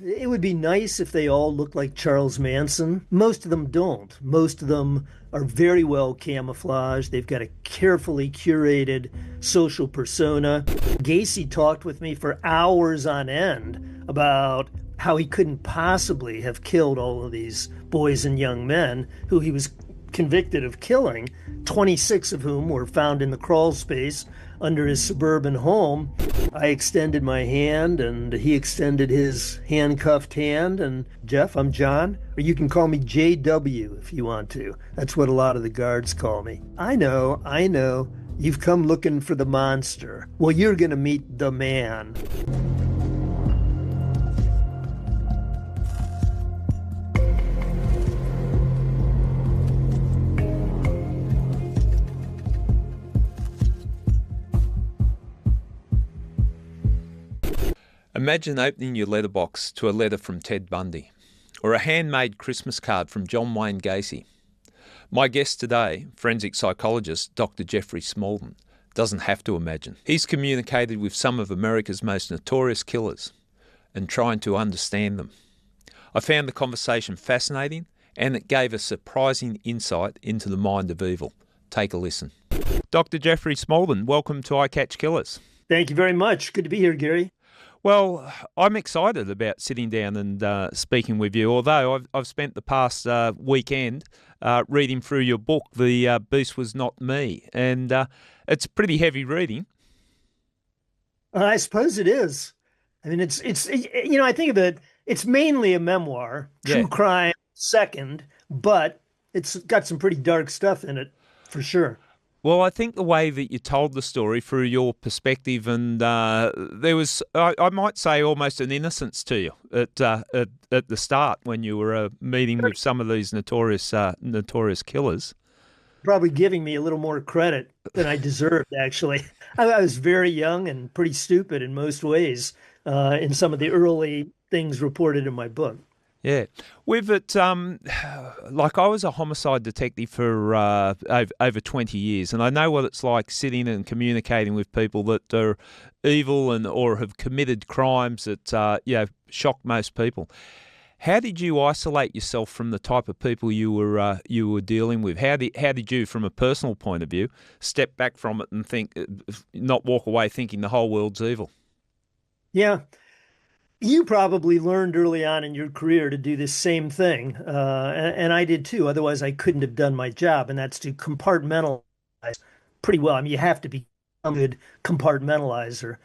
It would be nice if they all looked like Charles Manson. Most of them don't. Most of them are very well camouflaged. They've got a carefully curated social persona. Gacy talked with me for hours on end about how he couldn't possibly have killed all of these boys and young men who he was convicted of killing, 26 of whom were found in the crawl space under his suburban home. I extended my hand and he extended his handcuffed hand. And Jeff, I'm John, or you can call me JW if you want to. That's what a lot of the guards call me. I know. You've come looking for the monster. Well, you're going to meet the man. Imagine opening your letterbox to a letter from Ted Bundy, or a handmade Christmas card from John Wayne Gacy. My guest today, forensic psychologist Dr. Jeffrey Smalldon, doesn't have to imagine. He's communicated with some of America's most notorious killers and trying to understand them. I found the conversation fascinating and it gave a surprising insight into the mind of evil. Take a listen. Dr. Jeffrey Smalldon, welcome to I Catch Killers. Thank you very much. Good to be here, Gary. Well, I'm excited about sitting down and speaking with you, although I've spent the past weekend reading through your book, The Beast Was Not Me, and it's pretty heavy reading. I suppose it is. I mean, it's I think of it, it's mainly a memoir, true crime second, but it's got some pretty dark stuff in it, for sure. Well, I think the way that you told the story through your perspective, and there was, I might say, almost an innocence to you at the start when you were meeting with some of these notorious killers. Probably giving me a little more credit than I deserved, actually. I was very young and pretty stupid in most ways in some of the early things reported in my book. Yeah. With it, like I was a homicide detective for over 20 years, and I know what it's like sitting and communicating with people that are evil and or have committed crimes that shock most people. How did you isolate yourself from the type of people you were dealing with? How did you, from a personal point of view, step back from it and not walk away thinking the whole world's evil? Yeah. You probably learned early on in your career to do this same thing, and I did too. Otherwise, I couldn't have done my job, and that's to compartmentalize pretty well. I mean, you have to be a good compartmentalizer.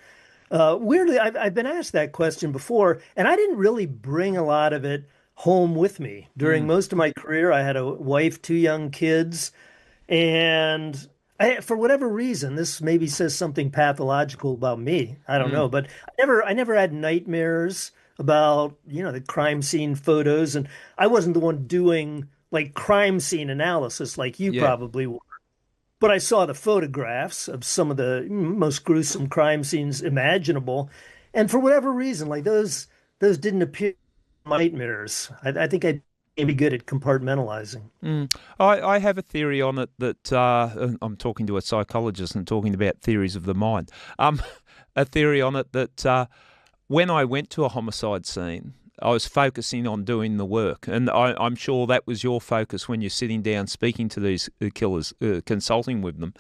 Weirdly, I've been asked that question before, and I didn't really bring a lot of it home with me. During most of my career, I had a wife, two young kids, and for whatever reason, this maybe says something pathological about me. I don't know, but I never had nightmares about, the crime scene photos, and I wasn't the one doing like crime scene analysis like you probably were. But I saw the photographs of some of the most gruesome crime scenes imaginable, and for whatever reason, like those didn't appear in my nightmares. I think I be good at compartmentalizing. I have a theory on it that I'm talking to a psychologist and talking about theories of the mind. A theory on it that when I went to a homicide scene, I was focusing on doing the work, and I'm sure that was your focus when you're sitting down speaking to these killers, consulting with them,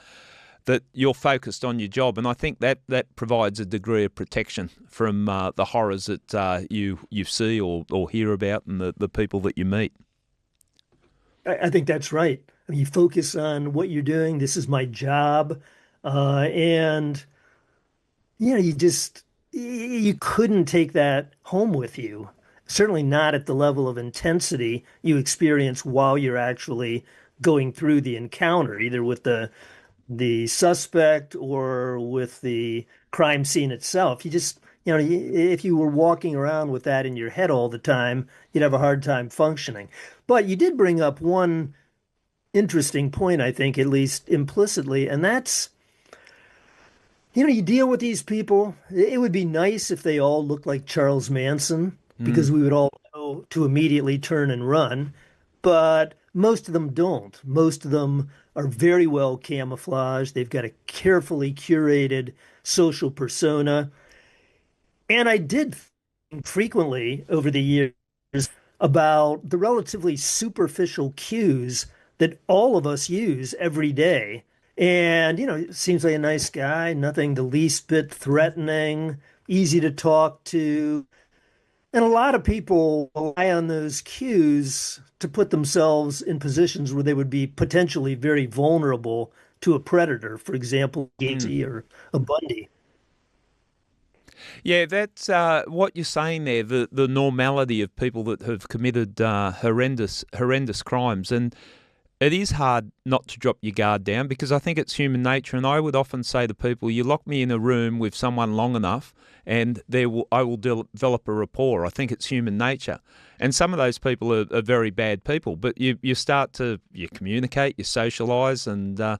that you're focused on your job, and I think that provides a degree of protection from the horrors that you see or hear about and the people that you meet. I think that's right. I mean, you focus on what you're doing. This is my job, and you couldn't take that home with you. Certainly not at the level of intensity you experience while you're actually going through the encounter, either with the suspect or with the crime scene itself. You just, if you were walking around with that in your head all the time, you'd have a hard time functioning. But you did bring up one interesting point, I think, at least implicitly, and that's, you deal with these people. It would be nice if they all looked like Charles Manson, because we would all know to immediately turn and run. But most of them don't. Most of them are very well camouflaged. They've got a carefully curated social persona. And I did think frequently over the years about the relatively superficial cues that all of us use every day. And, seems like a nice guy, nothing the least bit threatening, easy to talk to. And a lot of people rely on those cues to put themselves in positions where they would be potentially very vulnerable to a predator, for example, Mm. Gacy or a Bundy. Yeah, that's what you're saying there. The normality of people that have committed horrendous crimes, and it is hard not to drop your guard down because I think it's human nature. And I would often say to people, you lock me in a room with someone long enough, and I will develop a rapport. I think it's human nature. And some of those people are very bad people, but you communicate, you socialise, and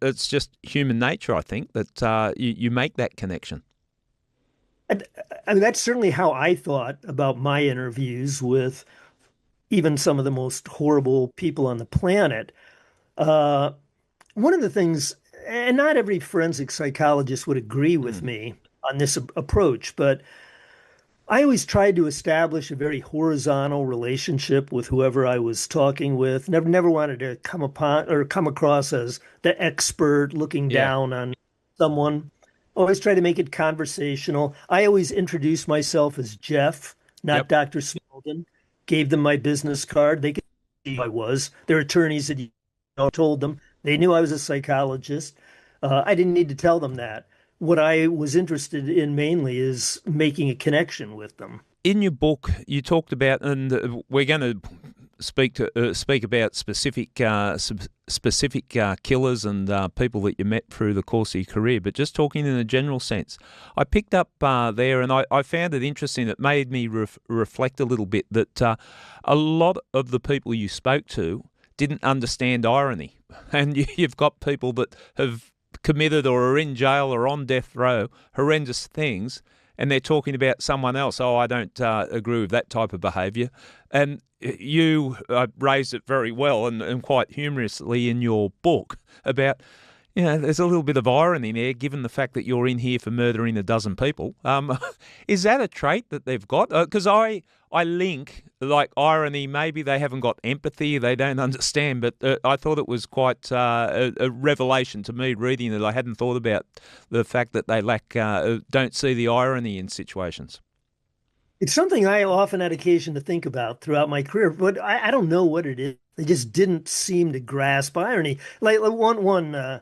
it's just human nature. I think that you make that connection. And, I mean, that's certainly how I thought about my interviews with even some of the most horrible people on the planet. Uh, One of the things, and not every forensic psychologist would agree with Mm. me on this approach, but I always tried to establish a very horizontal relationship with whoever I was talking with. Never wanted to come upon or come across as the expert looking Yeah. down on someone. Always try to make it conversational. I always introduced myself as Jeff, not Yep. Dr. Smalldon. Gave them my business card. They could see who I was. Their attorneys had told them. They knew I was a psychologist. I didn't need to tell them that. What I was interested in mainly is making a connection with them. In your book, you talked about, and we're going to speak about specific killers and people that you met through the course of your career, but just talking in a general sense, I picked up there, and I found it interesting. It made me reflect a little bit that a lot of the people you spoke to didn't understand irony, and you've got people that have committed or are in jail or on death row horrendous things, and they're talking about someone else. Oh, I don't agree with that type of behaviour. And you raised it very well and quite humorously in your book about, there's a little bit of irony there, given the fact that you're in here for murdering a dozen people. Is that a trait that they've got? Because I link, like, irony, maybe they haven't got empathy, they don't understand, but I thought it was quite a revelation to me reading it. I hadn't thought about the fact that they don't see the irony in situations. It's something I often had occasion to think about throughout my career, but I don't know what it is. They just didn't seem to grasp irony. Like one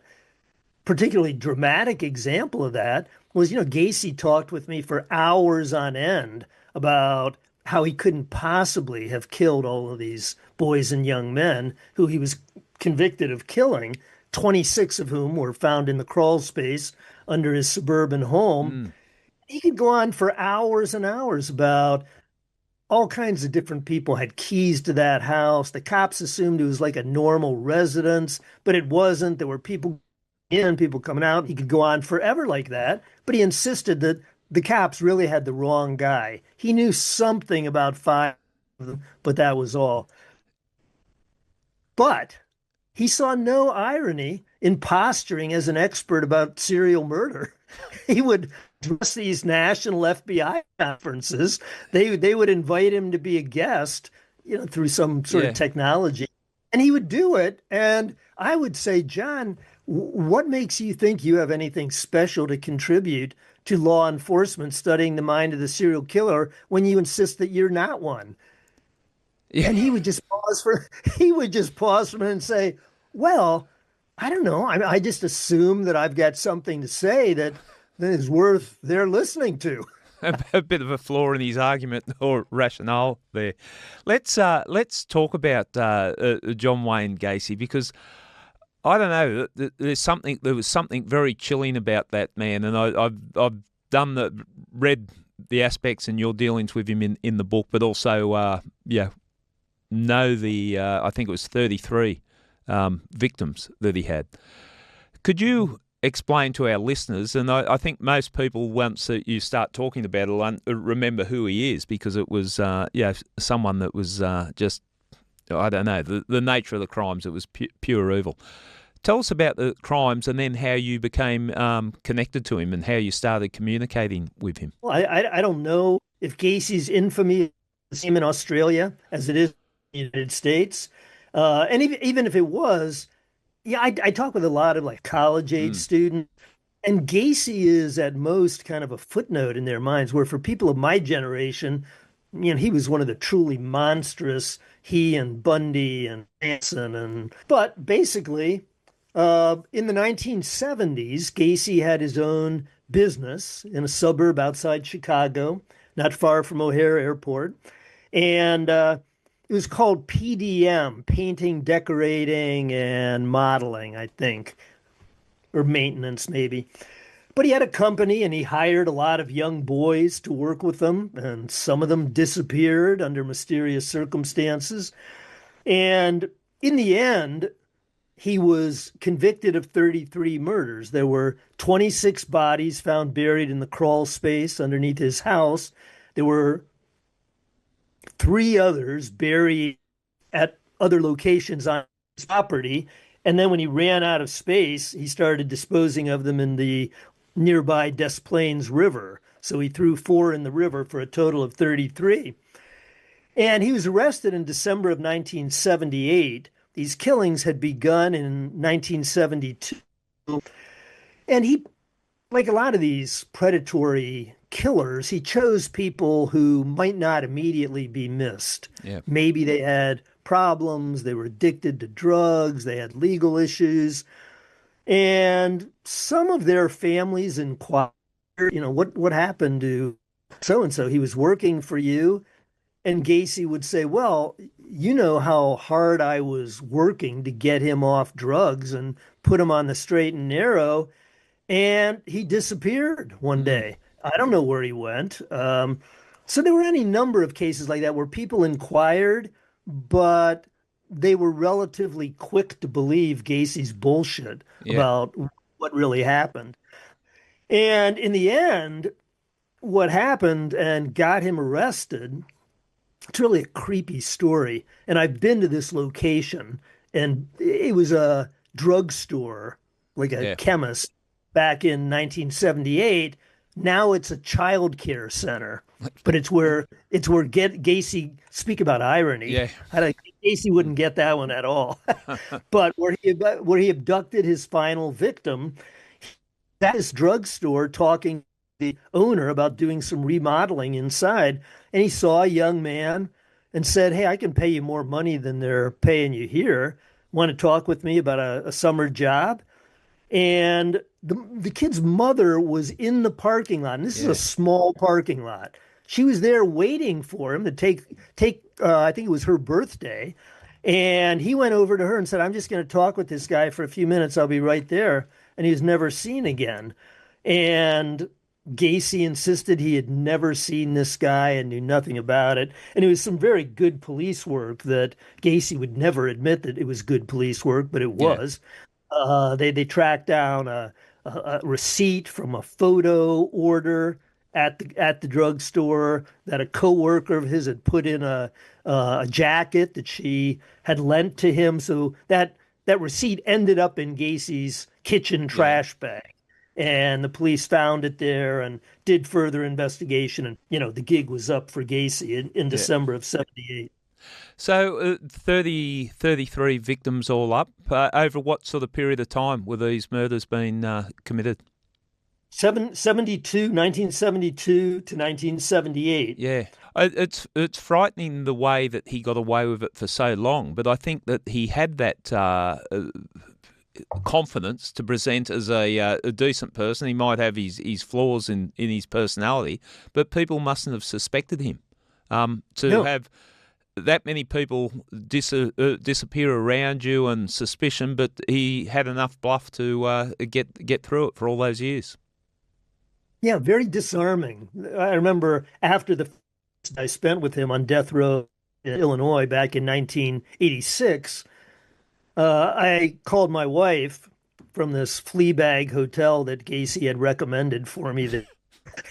particularly dramatic example of that was, Gacy talked with me for hours on end about how he couldn't possibly have killed all of these boys and young men who he was convicted of killing, 26 of whom were found in the crawl space under his suburban home. Mm. He could go on for hours and hours about all kinds of different people had keys to that house. The cops assumed it was like a normal residence, but it wasn't. There were people in, people coming out. He could go on forever like that, but he insisted that the cops really had the wrong guy. He knew something about five of them, but that was all. But he saw no irony in posturing as an expert about serial murder. He would address these national FBI conferences. They would invite him to be a guest, through some sort of Yeah. technology, and he would do it. And I would say, John, what makes you think you have anything special to contribute to law enforcement studying the mind of the serial killer when you insist that you're not one? Yeah. And he would just pause for a minute and say, well, I don't know. I just assume that I've got something to say that is worth their listening to. A bit of a flaw in his argument or rationale there. Let's talk about John Wayne Gacy, because I don't know. There was something very chilling about that man, and I've read the aspects and your dealings with him in the book, but also know the I think it was 33 victims that he had. Could you explain to our listeners, and I think most people, once you start talking about it, will remember who he is, because it was someone that was just, I don't know, the nature of the crimes, it was pure evil. Tell us about the crimes and then how you became connected to him and how you started communicating with him. Well, I don't know if Gacy's infamy is the same in Australia as it is in the United States. And even if it was, yeah, I talk with a lot of like college age Mm. students, and Gacy is at most kind of a footnote in their minds, where for people of my generation, he was one of the truly monstrous, he and Bundy and Manson. But basically, in the 1970s, Gacy had his own business in a suburb outside Chicago, not far from O'Hare Airport. And it was called PDM, painting, decorating, and modeling, I think, or maintenance maybe. But he had a company and he hired a lot of young boys to work with them, and some of them disappeared under mysterious circumstances. And in the end, he was convicted of 33 murders. There were 26 bodies found buried in the crawl space underneath his house. There were three others buried at other locations on his property. And then when he ran out of space, he started disposing of them in the nearby Des Plaines River. So he threw four in the river for a total of 33. And he was arrested in December of 1978. These killings had begun in 1972. And he, like a lot of these predatory killers, he chose people who might not immediately be missed. Yeah. Maybe they had problems, they were addicted to drugs, they had legal issues, and some of their families inquired, what happened to so and so? He was working for you. And Gacy would say, well, you know how hard I was working to get him off drugs and put him on the straight and narrow. And he disappeared one Mm. day. I don't know where he went. So there were any number of cases like that where people inquired, but they were relatively quick to believe Gacy's bullshit Yeah. about what really happened. And in the end, what happened and got him arrested, it's really a creepy story. And I've been to this location, and it was a drugstore, like a Yeah. chemist back in 1978. Now it's a child care center, but it's where Gacy, speak about irony. Yeah. Gacy Mm. wouldn't get that one at all. But where he abducted his final victim, at his drugstore talking to the owner about doing some remodeling inside, and he saw a young man and said, "Hey, I can pay you more money than they're paying you here. Want to talk with me about a summer job?" And the kid's mother was in the parking lot, and this is a Yeah. small parking lot. She was there waiting for him to take. I think it was her birthday, and he went over to her and said, "I'm just going to talk with this guy for a few minutes. I'll be right there." And he was never seen again. And Gacy insisted he had never seen this guy and knew nothing about it. And it was some very good police work that Gacy would never admit that it was good police work, but it Yeah. was. They tracked down a receipt from a photo order at the drugstore that a coworker of his had put in a jacket that she had lent to him. So that receipt ended up in Gacy's kitchen Yeah. trash bag. And the police found it there and did further investigation. And, the gig was up for Gacy in Yeah. December of 78. So 30, 33 victims all up. Over what sort of period of time were these murders being committed? 1972 to 1978. Yeah. It's frightening the way that he got away with it for so long, but I think that he had that confidence to present as a decent person. He might have his flaws in his personality, but people mustn't have suspected him. To No, have that many people disappear around you and suspicion, but he had enough bluff to get through it for all those years. yeah, very disarming. I remember after the I spent with him on death row in Illinois back in 1986, I called my wife from this flea bag hotel that Gacy had recommended for me,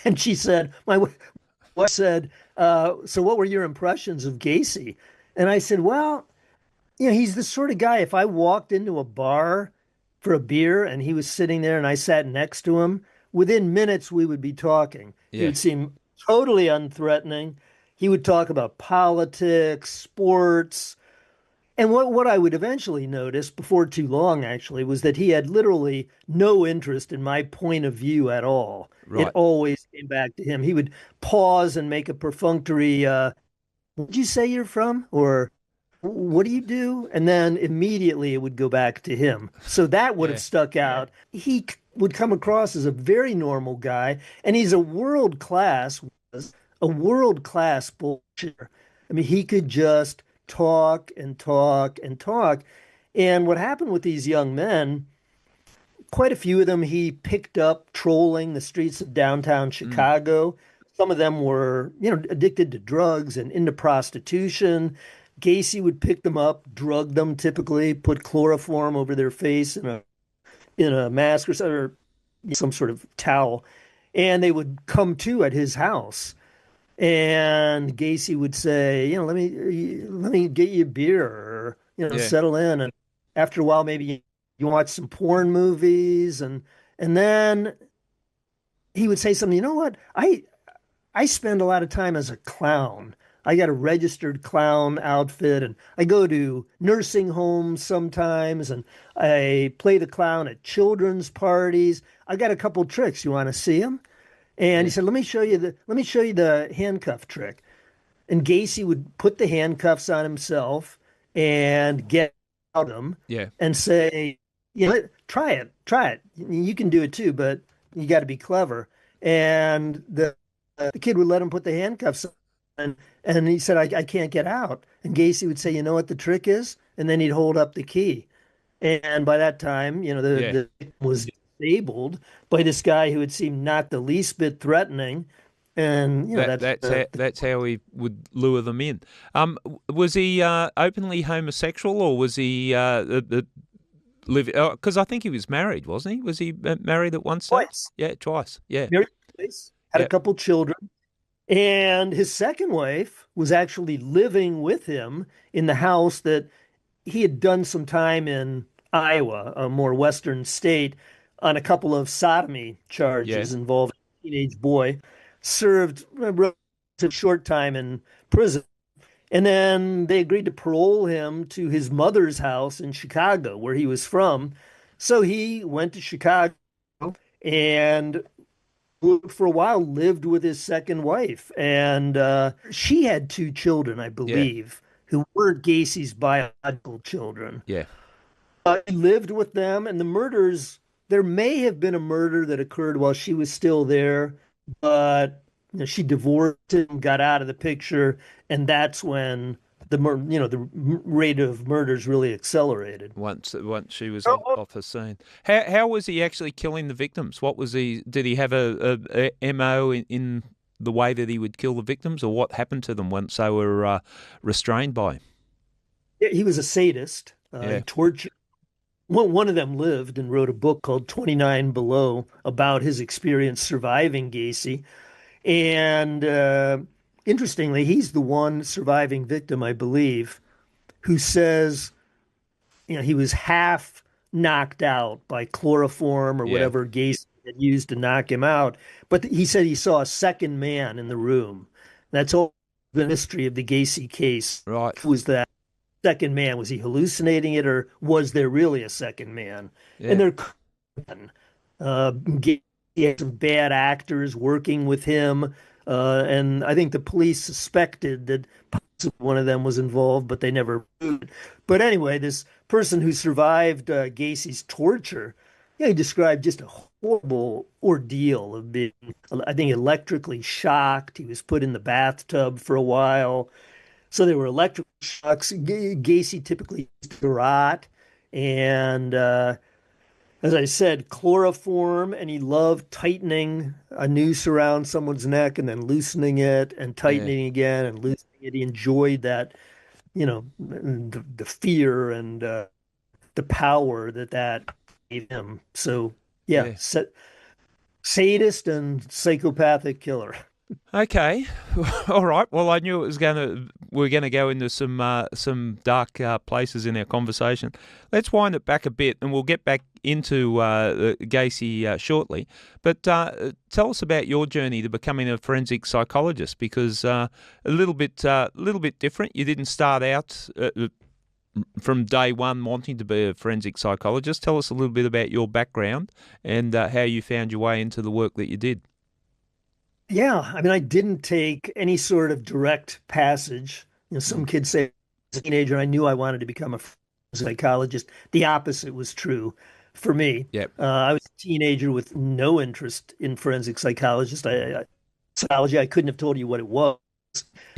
and she said, my wife said, "So what were your impressions of Gacy?" And I said, "Well, he's the sort of guy, if I walked into a bar for a beer and he was sitting there and I sat next to him, within minutes we would be talking. He Yeah. would seem totally unthreatening. He would talk about politics, sports, and what I would eventually notice before too long, actually, was that he had literally no interest in my point of view at all. It Right. always came back to him. He would pause and make a perfunctory, "Where'd you say you're from?" Or "What do you do?" And then immediately it would go back to him. So that would have Yeah. stuck out. He would come across as a very normal guy, and he's was a world class bullshitter. I mean, he could just talk and talk and talk. And what happened with these young men, quite a few of them he picked up trolling the streets of downtown Mm. Chicago. Some of them were, addicted to drugs and into prostitution. Gacy would pick them up, drug them typically, put chloroform over their face in a mask or some sort of towel, and they would come to at his house. And Gacy would say, let me get you a beer or, Yeah. settle in. And after a while, maybe you watch some porn movies and then he would say something, I spend a lot of time as a clown. I got a registered clown outfit and I go to nursing homes sometimes and I play the clown at children's parties. I got a couple tricks. You want to see them? And he Yeah. said, let me show you the handcuff trick. And Gacy would put the handcuffs on himself and get out of them Yeah. and say, try it. You can do it too, but you got to be clever. And the kid would let him put the handcuffs on, and he said, I can't get out. And Gacy would say, you know what the trick is? And then he'd hold up the key. And by that time, Yeah. the victim was disabled by this guy who had seemed not the least bit threatening. And, That's how he would lure them in. Was he openly homosexual, or was he live? Because I think he was married, wasn't he? Was he married at one stage? twice. Yeah, twice. Yeah. Married twice, had a Yeah. couple children. And his second wife was actually living with him in the house that he had done some time in Iowa, a more western state, on a couple of sodomy Yeah. charges involving a teenage boy, served a relative short time in prison. And then they agreed to parole him to his mother's house in Chicago, where he was from. So he went to Chicago and for a while lived with his second wife. And she had two children, I Yeah. believe, who weren't Gacy's biological children. Yeah. He lived with them, and the murders, there may have been a murder that occurred while she was still there, but she divorced him, got out of the picture, and that's when the rate of murders really accelerated. Once she was Oh, oh, off the scene. How was he actually killing the victims? What was he? Did he have a MO in the way that he would kill the victims, or what happened to them once they were restrained by him? yeah, he was a sadist. He Yeah. tortured. One of them lived and wrote a book called 29 Below about his experience surviving Gacy. And interestingly, he's the one surviving victim, I believe, who says, he was half knocked out by chloroform or Yeah. whatever Gacy had used to knock him out. But he said he saw a second man in the room. That's all the mystery of the Gacy case. Right. Who was that second man? Was he hallucinating it, or was there really a second man? And Yeah. there could have been. He had some bad actors working with him, and I think the police suspected that possibly one of them was involved, but they never proved it. But anyway, this person who survived Gacy's torture, he described just a horrible ordeal of being, I think, electrically shocked. He was put in the bathtub for a while. So there were electric shocks. Gacy typically used garrote, and as I said, chloroform, and he loved tightening a noose around someone's neck and then loosening it and Yeah. tightening again and loosening it. He enjoyed that, the fear and the power that gave him. So, yeah, Yeah. sadist and psychopathic killer. Okay, all right. Well, I knew it was we're going to go into some dark places in our conversation. Let's wind it back a bit, and we'll get back into Gacy shortly. But tell us about your journey to becoming a forensic psychologist, because little bit different. You didn't start out from day one wanting to be a forensic psychologist. Tell us a little bit about your background and how you found your way into the work that you did. Yeah, I mean, I didn't take any sort of direct passage. Mm. Some kids say as a teenager, I knew I wanted to become a psychologist. The opposite was true for me. Yep. I was a teenager with no interest in forensic psychology. I couldn't have told you what it was.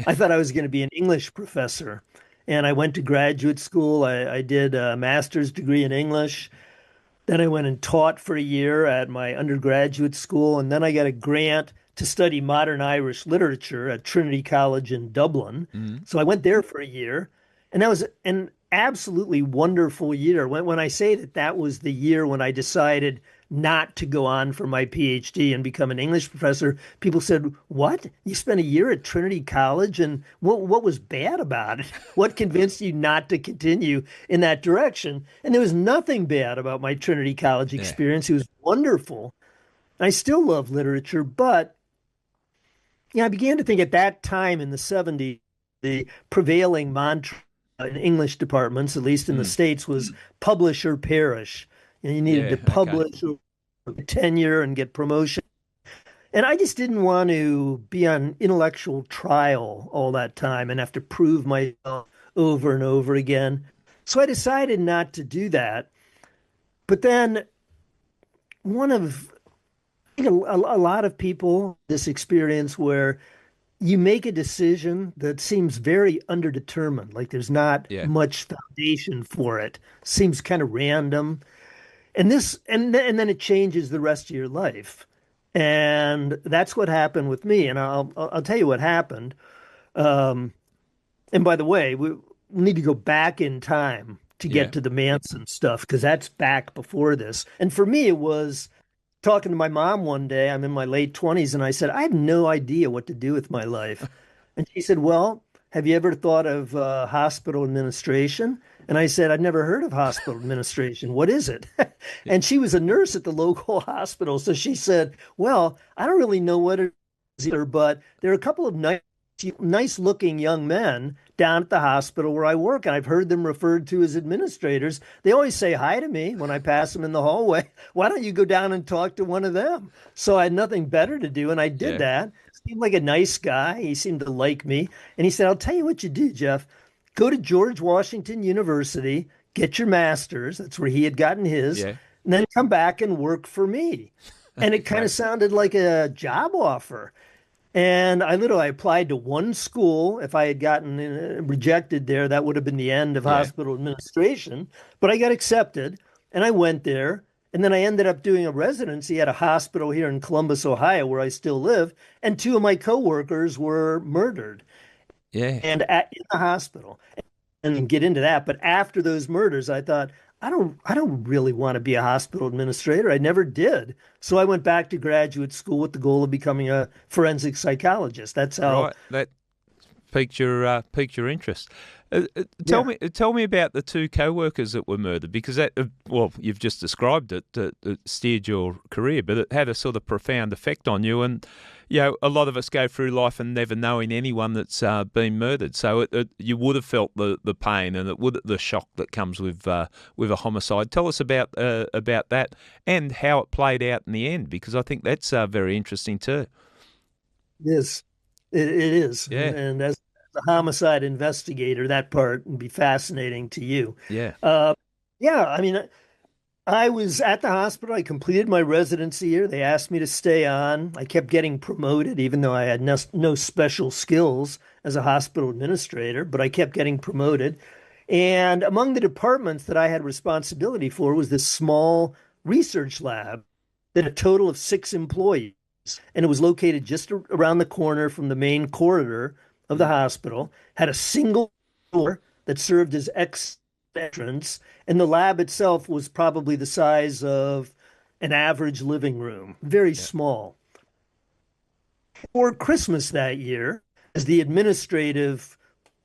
I thought I was going to be an English professor. And I went to graduate school. I did a master's degree in English. Then I went and taught for a year at my undergraduate school, and then I got a grant to study modern Irish literature at Trinity College in Dublin. Mm. So I went there for a year, and that was an absolutely wonderful year. When I say that that was the year when I decided not to go on for my PhD and become an English professor, people said, "What? You spent a year at Trinity College, and what was bad about it? What convinced you not to continue in that direction?" And there was nothing bad about my Trinity College Yeah. experience. It was wonderful. I still love literature, but I began to think at that time in the 70s, the prevailing mantra in English departments, at least in the Mm. States, was publish or perish. You needed to Yeah. Okay. publish or get tenure and get promotion. And I just didn't want to be on intellectual trial all that time and have to prove myself over and over again. So I decided not to do that. But then one of I think a lot of people this experience where you make a decision that seems very underdetermined, like there's not Yeah. much foundation for it, seems kind of random, and then it changes the rest of your life, and that's what happened with me. And I'll tell you what happened. Um, and by the way, we need to go back in time to Yeah. get to the Manson stuff because that's back before this. And for me, it was talking to my mom one day. I'm in my late 20s, and I said, I have no idea what to do with my life. And she said, Well, have you ever thought of hospital administration? And I said, I'd never heard of hospital administration. What is it? And she was a nurse at the local hospital. So she said, Well, I don't really know what it is either, but there are a couple of nice looking young men down at the hospital where I work, and I've heard them referred to as administrators. They always say hi to me when I pass them in the hallway. Why don't you go down and talk to one of them? So I had nothing better to do, and I did Yeah. that. Seemed like a nice guy. He seemed to like me. And he said, I'll tell you what you do, Jeff. Go to George Washington University, get your master's. That's where he had gotten his, Yeah. and then come back and work for me. And it kind of Okay. sounded like a job offer. And I applied to one school. If I had gotten rejected there, that would have been the end of Yeah. hospital administration. But I got accepted and I went there. And then I ended up doing a residency at a hospital here in Columbus, Ohio, where I still live. And two of my coworkers were murdered Yeah. in the hospital. And get into that. But after those murders, I thought, I don't really want to be a hospital administrator. I never did. So I went back to graduate school with the goal of becoming a forensic psychologist. That's how, Right. That piqued your interest. Tell me about the two co-workers that were murdered, because that well, you've just described it that steered your career, but it had a sort of profound effect on you. And a lot of us go through life and never knowing anyone that's been murdered. So you would have felt the pain and the shock that comes with a homicide. Tell us about that and how it played out in the end, because I think that's very interesting too. Yes, it is. Yeah. And as a homicide investigator, that part would be fascinating to you. Yeah. Uh, yeah, I mean, I was at the hospital. I completed my residency here. They asked me to stay on. I kept getting promoted, even though I had no special skills as a hospital administrator, but I kept getting promoted. And among the departments that I had responsibility for was this small research lab that had a total of 6 employees. And it was located just around the corner from the main corridor of the Mm. hospital, had a single door that served as entrance, and the lab itself was probably the size of an average living room, very Yeah. small. For Christmas that year, as the administrative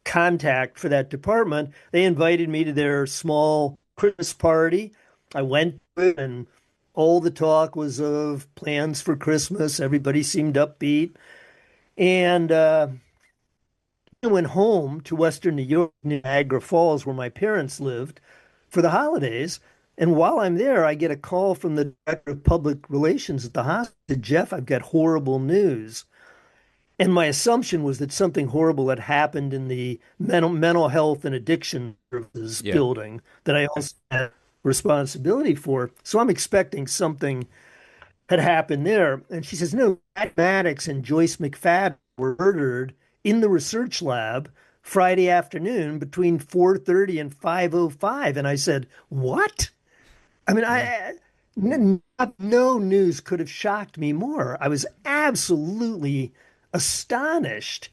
contact for that department, they invited me to their small Christmas party. I went to it, and all the talk was of plans for Christmas. Everybody seemed upbeat. And I went home to Western New York, Niagara Falls, where my parents lived, for the holidays. And while I'm there, I get a call from the director of public relations at the hospital. Jeff, I've got horrible news. And my assumption was that something horrible had happened in the mental health and addiction services Yeah. building that I also had responsibility for. So I'm expecting something had happened there. And she says, no, Matt Maddox and Joyce McFadden were murdered in the research lab Friday afternoon between 4:30 and 5:05. And I said, what? I mean, Yeah. no news could have shocked me more. I was absolutely astonished.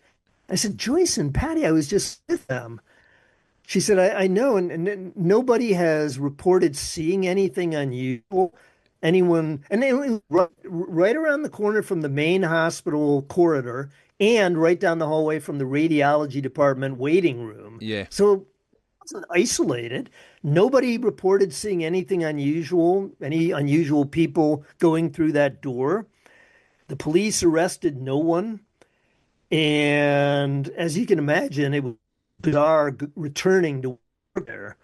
I said, Joyce and Patty, I was just with them. She said, I know, and nobody has reported seeing anything unusual. Anyone, and then right around the corner from the main hospital corridor and right down the hallway from the radiology department waiting room. Yeah. So it wasn't isolated. Nobody reported seeing anything unusual, any unusual people going through that door. The police arrested no one. And as you can imagine, it was bizarre returning to work there.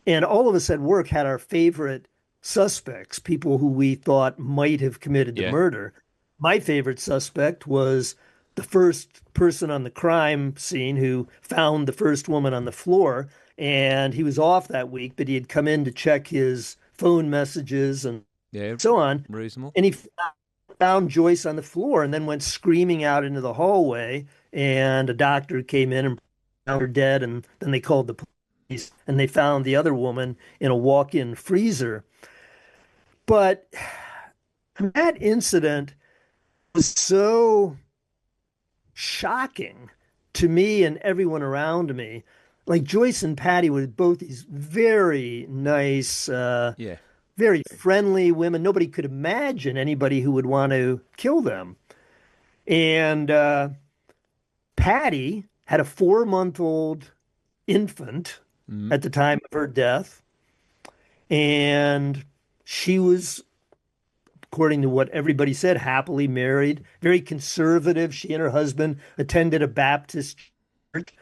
And all of us at work had our favorite suspects, people who we thought might have committed the Yeah. murder. My favorite suspect was the first person on the crime scene who found the first woman on the floor. And he was off that week, but he had come in to check his phone messages and Yeah. so on. Reasonable. And he found Joyce on the floor and then went screaming out into the hallway. And a doctor came in and found her dead. And then they called the police and they found the other woman in a walk-in freezer. But that incident was so shocking to me and everyone around me. Like Joyce and Patty were both these very nice, Yeah. very friendly women. Nobody could imagine anybody who would want to kill them. And Patty had a 4-month-old infant Mm. at the time of her death. And she was, according to what everybody said, happily married, very conservative. She and her husband attended a Baptist church.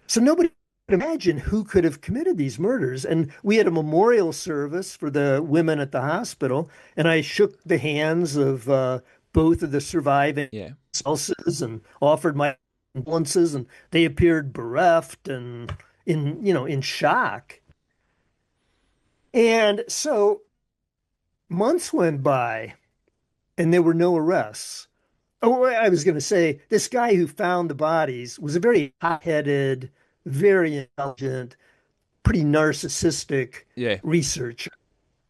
So nobody could imagine who could have committed these murders. And we had a memorial service for the women at the hospital, and I shook the hands of both of the surviving Yeah. spouses and offered my condolences, and they appeared bereft and in shock. And so months went by, and there were no arrests. Oh, I was going to say, this guy who found the bodies was a very hot-headed, very intelligent, pretty narcissistic Yeah. researcher.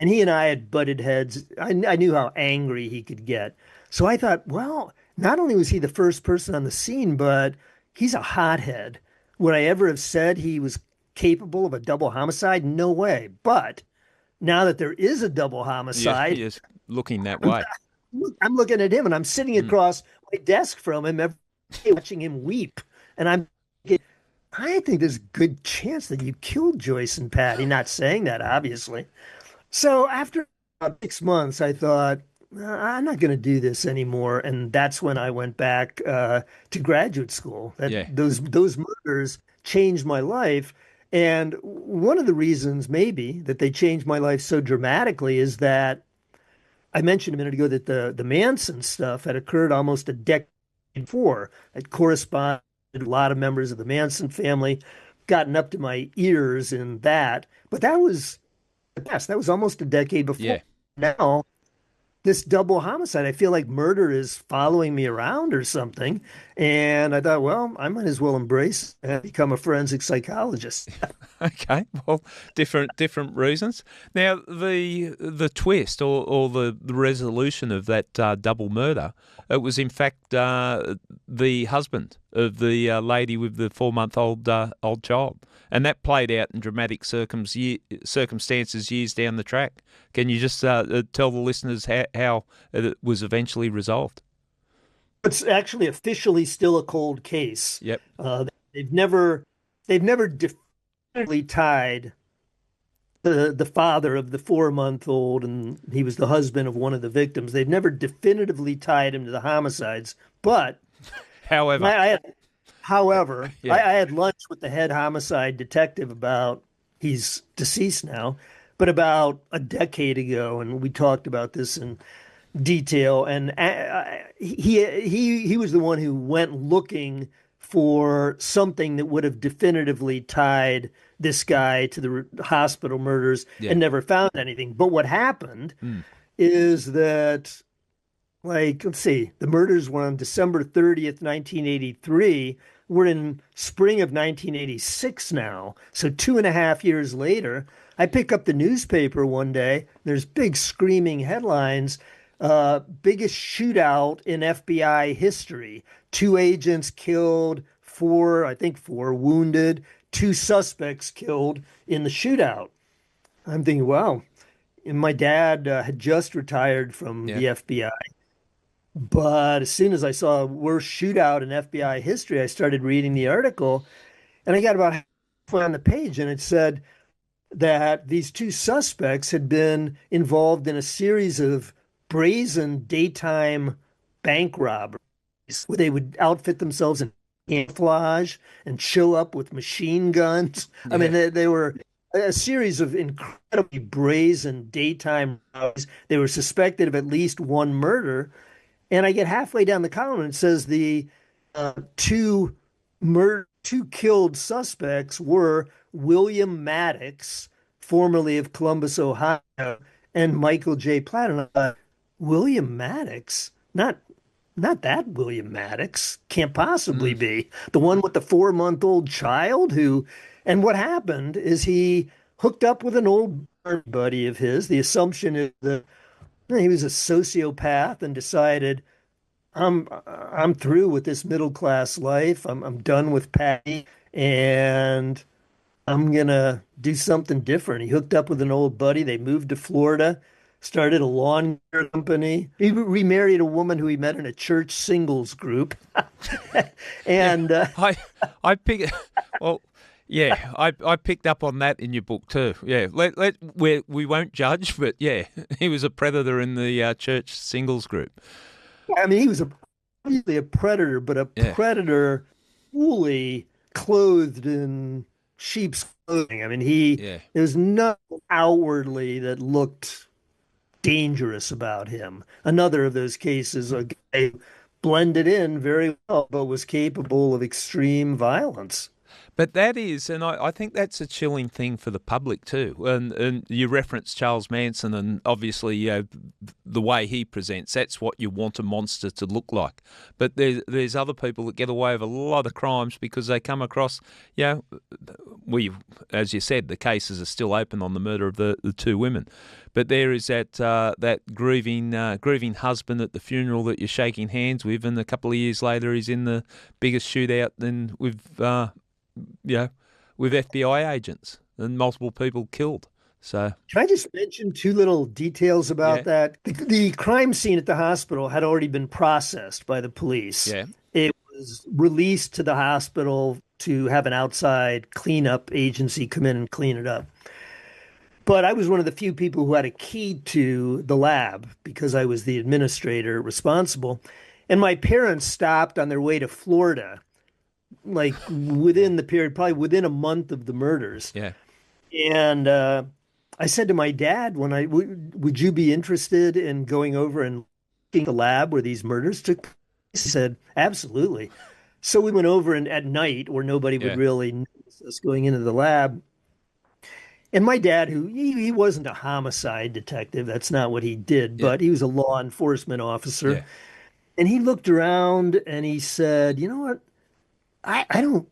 And he and I had butted heads. I knew how angry he could get. So I thought, well, not only was he the first person on the scene, but he's a hothead. Would I ever have said he was capable of a double homicide? No way. But now that there is a double Yeah. homicide, Yes. Looking that way. I'm looking at him and I'm sitting Mm. across my desk from him every day watching him weep. And I'm thinking, I think there's a good chance that you killed Joyce and Patty. Not saying that, obviously. So after about 6 months, I thought, I'm not going to do this anymore. And that's when I went back to graduate school. That Yeah. those murders changed my life. And one of the reasons, maybe, that they changed my life so dramatically is that I mentioned a minute ago that the Manson stuff had occurred almost a decade before. It corresponded with a lot of members of the Manson family, gotten up to my ears in that. But that was the past. That was almost a decade before. Yeah. Now, this double homicide, I feel like murder is following me around or something. And I thought, well, I might as well embrace and become a forensic psychologist. Okay, well, different reasons. Now, the twist or the resolution of that double murder, it was in fact the husband of the lady with the 4-month-old old child, and that played out in dramatic circumstances years down the track. Can you just tell the listeners how it was eventually resolved? It's actually officially still a cold case. Yep. Uh, they've never they've never definitively tied the father of the 4 month old, and he was the husband of one of the victims. They've never definitively tied him to the homicides. But However, I had, however, yeah, I had lunch with the head homicide detective about, he's deceased now, but about a decade ago, and we talked about this in detail. And he was the one who went looking for something that would have definitively tied this guy to the hospital murders yeah, and never found anything. But what happened mm, is that, like, let's see, the murders were on December 30th, 1983. We're in spring of 1986 now. So 2.5 years later, I pick up the newspaper one day. There's big screaming headlines. Biggest shootout in FBI history. Two agents killed, I think four wounded, two suspects killed in the shootout. I'm thinking, wow. And my dad had just retired from yeah, the FBI. But as soon as I saw worst shootout in FBI history, I started reading the article, and I got about halfway on the page, and it said that these two suspects had been involved in a series of brazen daytime bank robberies where they would outfit themselves in camouflage and show up with machine guns. I mean, yeah, they were a series of incredibly brazen daytime robberies. They were suspected of at least one murder. And I get halfway down the column and it says the two killed suspects were William Maddox, formerly of Columbus, Ohio, and Michael J. Platt. And I thought, William Maddox? Not that William Maddox. Can't possibly mm, be. The one with the 4 month old child who, and what happened is he hooked up with an old buddy of his. The assumption is that he was a sociopath and decided, I'm through with this middle class life. I'm done with Patty, and I'm gonna do something different. He hooked up with an old buddy. They moved to Florida, started a lawn care company. He remarried a woman who he met in a church singles group, yeah. and I pick. Well, yeah, I picked up on that in your book too. Yeah, we won't judge, but yeah, he was a predator in the church singles group. I mean, he was obviously a predator, but a Yeah, predator fully clothed in sheep's clothing. I mean, yeah. there was nothing outwardly that looked dangerous about him. Another of those cases, a guy who blended in very well, but was capable of extreme violence. But that is, and I think that's a chilling thing for the public too. And you reference Charles Manson, and obviously, the way he presents, that's what you want a monster to look like. But there's other people that get away with a lot of crimes because they come across, you know, we, as you said, the cases are still open on the murder of the two women. But there is that grieving husband at the funeral that you're shaking hands with, and a couple of years later he's in the biggest shootout then you know, with FBI agents and multiple people killed. So, Can I just mention two little details about yeah, that? The crime scene at the hospital had already been processed by the police. yeah, It was released to the hospital to have an outside cleanup agency come in and clean it up. But I was one of the few people who had a key to the lab because I was the administrator responsible. And my parents stopped on their way to Florida, like within the period, probably within a month of the murders. yeah, And I said to my dad, would you be interested in going over and looking at the lab where these murders took place? He said, absolutely. So we went over and at night where nobody would yeah, really notice us going into the lab. And my dad, who he wasn't a homicide detective, that's not what he did, yeah, but he was a law enforcement officer. yeah, And he looked around and he said, you know what? I don't,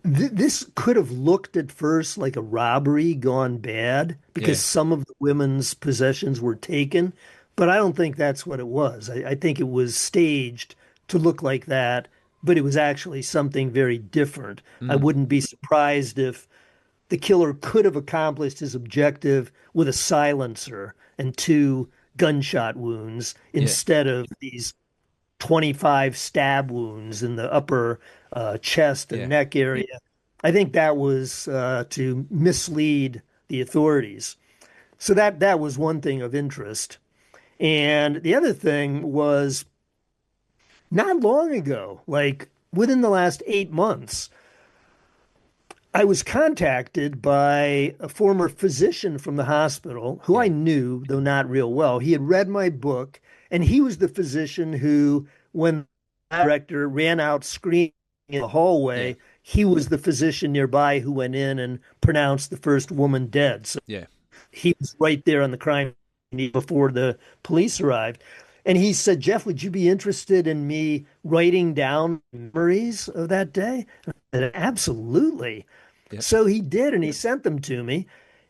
this could have looked at first like a robbery gone bad because yeah. some of the women's possessions were taken, but I don't think that's what it was. I think it was staged to look like that, but it was actually something very different. I Mm, wouldn't be surprised if the killer could have accomplished his objective with a silencer and two gunshot wounds yeah. instead of these 25 stab wounds in the upper chest and Yeah. neck area. I think that was to mislead the authorities. So that was one thing of interest. And the other thing was not long ago, like within the last 8 months, I was contacted by a former physician from the hospital who I Yeah. knew, though not real well. He had read my book, and he was the physician who, when the director ran out screaming in the Yeah. hallway, he was the physician nearby who went in and pronounced the first woman dead. So Yeah. he was right there on the crime scene before the police arrived. And he said, Jeff, would you be interested in me writing down memories of that day? I said, absolutely. Yeah. So he did, and he sent them to me.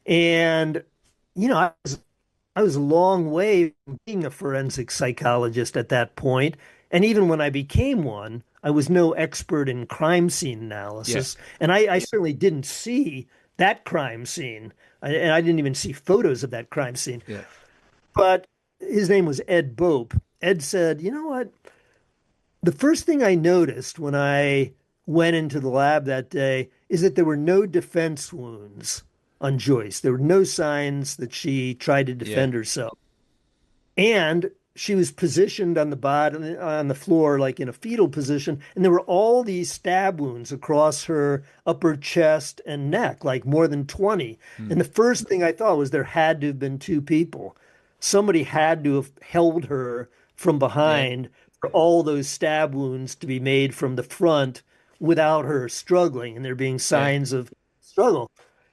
And, I was a long way from being a forensic psychologist at that point. And even when I became one, I was no expert in crime scene Yeah. analysis. And I certainly didn't see that crime scene. And I didn't even see photos of that crime scene. Yeah. But his name was Ed Bope. Ed said, you know what? The first thing I noticed when I went into the lab that day is that there were no defense wounds on Joyce. There were no signs that she tried to Yeah. defend herself. And she was positioned on the bottom on the floor like in a fetal position, and there were all these stab wounds across her upper chest and neck, like more than 20. Mm. And the first thing I thought was there had to have been two people. Somebody had to have held her from Yeah. behind for all those stab wounds to be made from the front without her struggling and there being Yeah. signs of struggle.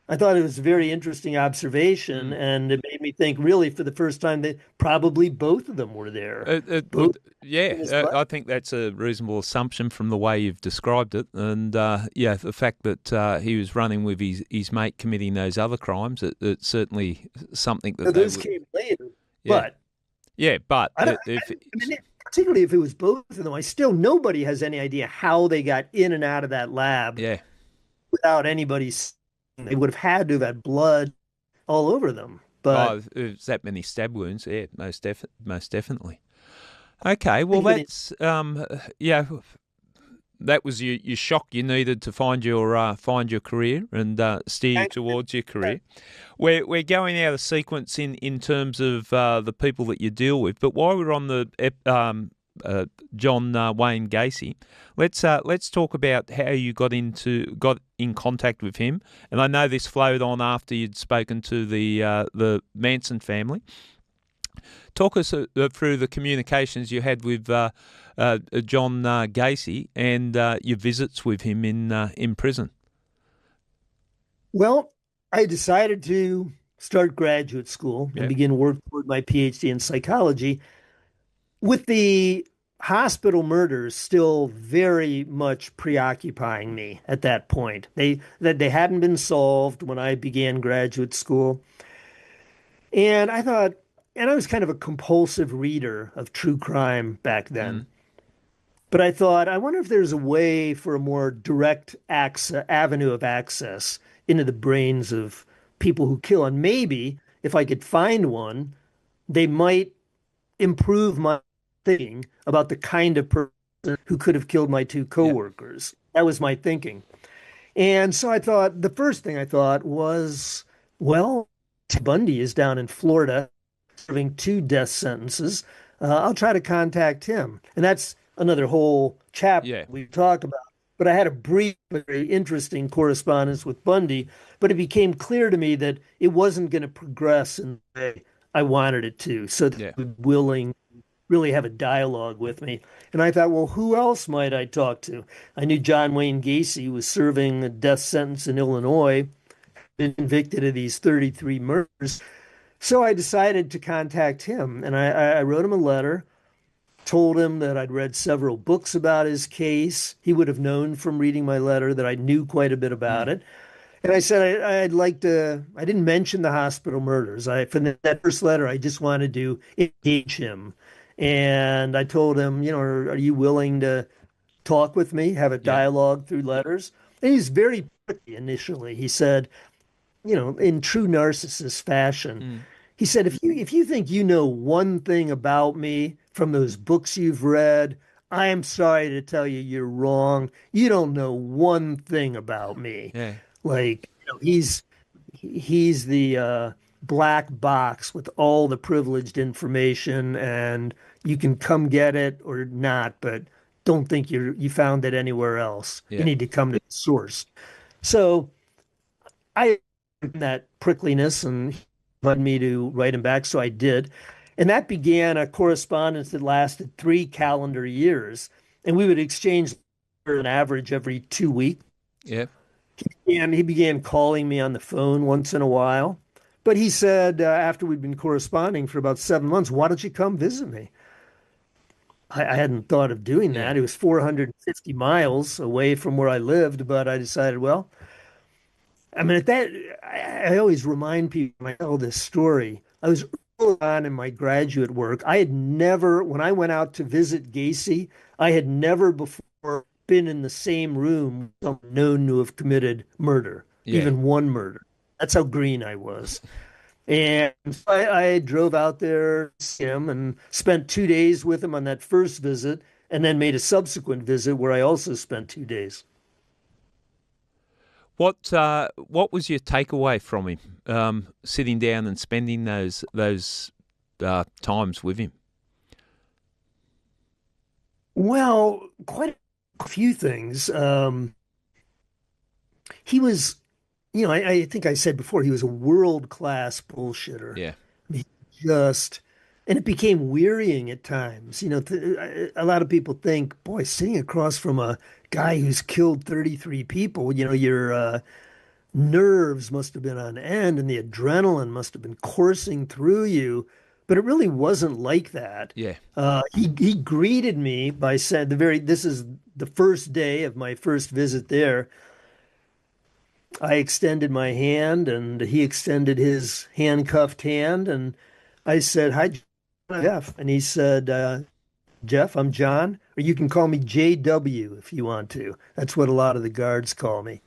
I thought it was a very interesting observation, Mm. and it made me think really for the first time that probably both of them were there. It Both would, yeah. in his life. I think that's a reasonable assumption from the way you've described it, and yeah, the fact that he was running with his mate committing those other crimes, it's certainly something Now, that they those would. came later, Yeah. but Yeah, but I don't. if I mean, particularly if it was both of them, I still nobody has any idea how they got in and out of that lab yeah. without anybody seeing. They would have had to have had blood all over them. But Oh, if it's that many stab wounds. Yeah, most definitely. Okay, well think of it, that's yeah, that was your shock you needed to find your career and steer you towards your career. We're going out of sequence in terms of the people that you deal with, but while we're on the uh, John Wayne Gacy, let's talk about how you got in contact with him. And I know this flowed on after you'd spoken to the Manson family. Talk us through the communications you had with John Gacy and your visits with him in prison. well, I decided to start graduate school and Yeah. begin work toward my PhD in psychology with the hospital murders still very much preoccupying me at that point. They hadn't been solved when I began graduate school. And I thought, and I was kind of a compulsive reader of true crime back Mm. then. But I thought, I wonder if there's a way for a more direct access, avenue of access into the brains of people who kill. And maybe if I could find one, they might improve my thinking about the kind of person who could have killed my two Yeah. coworkers. That was my thinking. And so I thought, the first thing I thought was, well, Ted Bundy is down in Florida serving two death sentences. I'll try to contact him. And that's another whole chapter Yeah. we talk about. But I had a brief, very interesting correspondence with Bundy, but it became clear to me that it wasn't going to progress in the way I wanted it to. So they Yeah. were willing really have a dialogue with me. And I thought, well, who else might I talk to? I knew John Wayne Gacy was serving a death sentence in Illinois, been convicted of these 33 murders. So I decided to contact him, and I wrote him a letter, told him that I'd read several books about his case. He would have known from reading my letter that I knew quite a bit about Mm. it. And I said I'd like to. I didn't mention the hospital murders. From that first letter, I just wanted to engage him, and I told him, are you willing to talk with me, have a Yeah. dialogue through letters? And he's very pretty initially. He said, in true narcissist fashion, Mm. He said, if you think you know one thing about me from those books you've read, I am sorry to tell you you're wrong. You don't know one thing about me. Yeah, Like, he's the black box with all the privileged information, and you can come get it or not, but don't think you found it anywhere else. You yeah, need to come to the source. So I that prickliness and he wanted me to write him back, so I did. And that began a correspondence that lasted 3 calendar years. And we would exchange an average every 2 weeks. yeah. And he began calling me on the phone once in a while. But he said, after we'd been corresponding for about 7 months, why don't you come visit me? I hadn't thought of doing Yeah. that. It was 450 miles away from where I lived, but I decided, well, I mean, I always remind people when I tell this story. I was early on in my graduate work. I had never, when I went out to visit Gacy, I had never before been in the same room with someone known to have committed murder, Yeah. even one murder. That's how green I was. And so I drove out there to see him and spent 2 days with him on that first visit, and then made a subsequent visit where I also spent 2 days. What was your takeaway from him? Sitting down and spending those times with him. Well, quite a few things. He was, I think I said before, he was a world-class bullshitter. Yeah. I mean, just, and it became wearying at times. A lot of people think, boy, sitting across from a guy who's killed 33 people, your nerves must have been on end and the adrenaline must have been coursing through you. But it really wasn't like that. Yeah. He greeted me by saying this is the first day of my first visit there. I extended my hand and he extended his handcuffed hand, and I said, "Hi, Jeff." And he said, "Jeff, I'm John, or you can call me JW if you want to." That's what a lot of the guards call me.